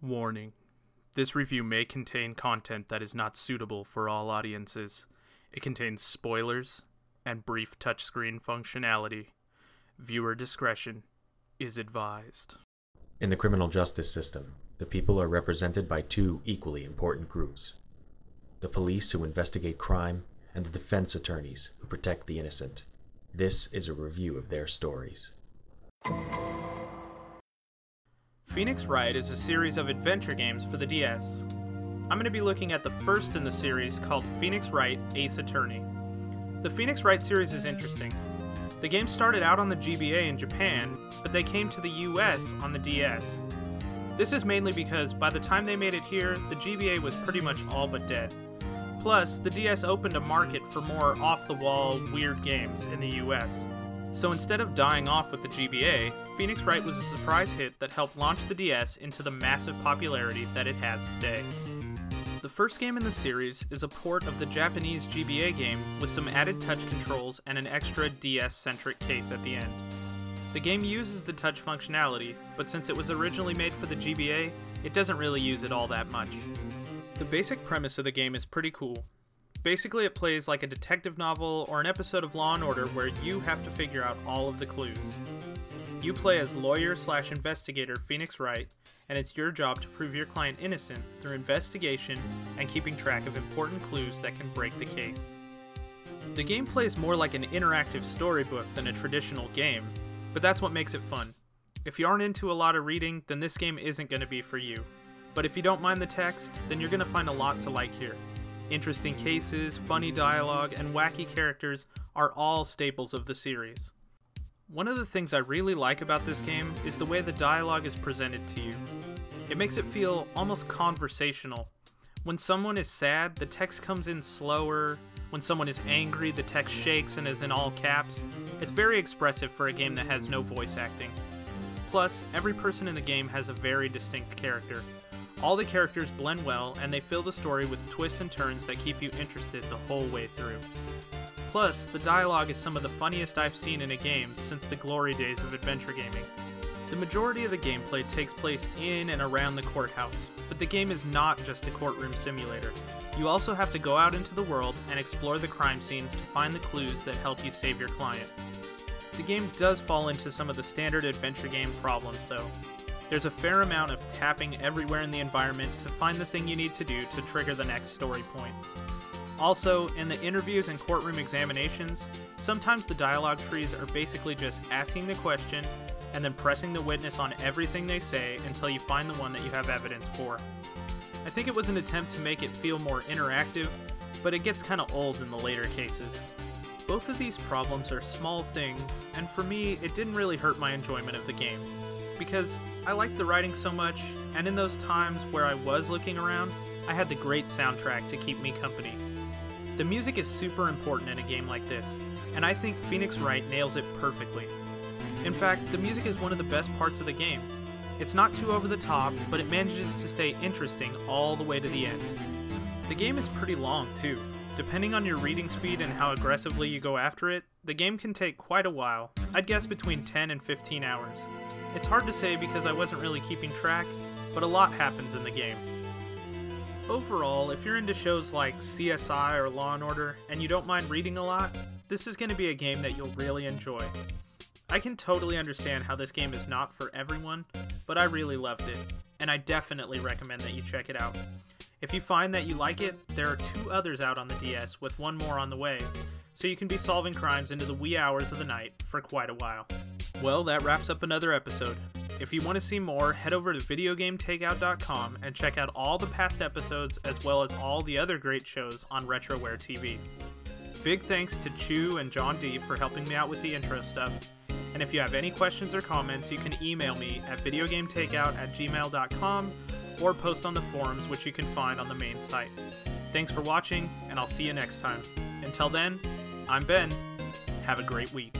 Warning. This review may contain content that is not suitable for all audiences. It contains spoilers and brief touchscreen functionality. Viewer discretion is advised. In the criminal justice system, the people are represented by two equally important groups: the police, who investigate crime, and the defense attorneys, who protect the innocent. This is a review of their stories. Phoenix Wright is a series of adventure games for the DS. I'm going to be looking at the first in the series, called Phoenix Wright Ace Attorney. The Phoenix Wright series is interesting. The game started out on the GBA in Japan, but they came to the US on the DS. This is mainly because by the time they made it here, the GBA was pretty much all but dead. Plus, the DS opened a market for more off-the-wall, weird games in the US. So instead of dying off with the GBA, Phoenix Wright was a surprise hit that helped launch the DS into the massive popularity that it has today. The first game in the series is a port of the Japanese GBA game with some added touch controls and an extra DS-centric case at the end. The game uses the touch functionality, but since it was originally made for the GBA, it doesn't really use it all that much. The basic premise of the game is pretty cool. Basically, it plays like a detective novel or an episode of Law & Order where you have to figure out all of the clues. You play as lawyer/investigator Phoenix Wright, and it's your job to prove your client innocent through investigation and keeping track of important clues that can break the case. The game plays more like an interactive storybook than a traditional game, but that's what makes it fun. If you aren't into a lot of reading, then this game isn't going to be for you. But if you don't mind the text, then you're going to find a lot to like here. Interesting cases, funny dialogue, and wacky characters are all staples of the series. One of the things I really like about this game is the way the dialogue is presented to you. It makes it feel almost conversational. When someone is sad, the text comes in slower. When someone is angry, the text shakes and is in all caps. It's very expressive for a game that has no voice acting. Plus, every person in the game has a very distinct character. All the characters blend well, and they fill the story with twists and turns that keep you interested the whole way through. Plus, the dialogue is some of the funniest I've seen in a game since the glory days of adventure gaming. The majority of the gameplay takes place in and around the courthouse, but the game is not just a courtroom simulator. You also have to go out into the world and explore the crime scenes to find the clues that help you save your client. The game does fall into some of the standard adventure game problems, though. There's a fair amount of tapping everywhere in the environment to find the thing you need to do to trigger the next story point. Also, in the interviews and courtroom examinations, sometimes the dialogue trees are basically just asking the question and then pressing the witness on everything they say until you find the one that you have evidence for. I think it was an attempt to make it feel more interactive, but it gets kind of old in the later cases. Both of these problems are small things, and for me, it didn't really hurt my enjoyment of the game. Because I liked the writing so much, and in those times where I was looking around, I had the great soundtrack to keep me company. The music is super important in a game like this, and I think Phoenix Wright nails it perfectly. In fact, the music is one of the best parts of the game. It's not too over the top, but it manages to stay interesting all the way to the end. The game is pretty long too. Depending on your reading speed and how aggressively you go after it, the game can take quite a while. I'd guess between 10 and 15 hours. It's hard to say because I wasn't really keeping track, but a lot happens in the game. Overall, if you're into shows like CSI or Law & Order, and you don't mind reading a lot, this is going to be a game that you'll really enjoy. I can totally understand how this game is not for everyone, but I really loved it, and I definitely recommend that you check it out. If you find that you like it, there are 2 others out on the DS with 1 more on the way, so you can be solving crimes into the wee hours of the night for quite a while. Well, that wraps up another episode. If you want to see more, head over to videogametakeout.com and check out all the past episodes as well as all the other great shows on RetroWare TV. Big thanks to Chu and John D for helping me out with the intro stuff. And if you have any questions or comments, you can email me at videogametakeout@gmail.com or post on the forums, which you can find on the main site. Thanks for watching, and I'll see you next time. Until then, I'm Ben. Have a great week.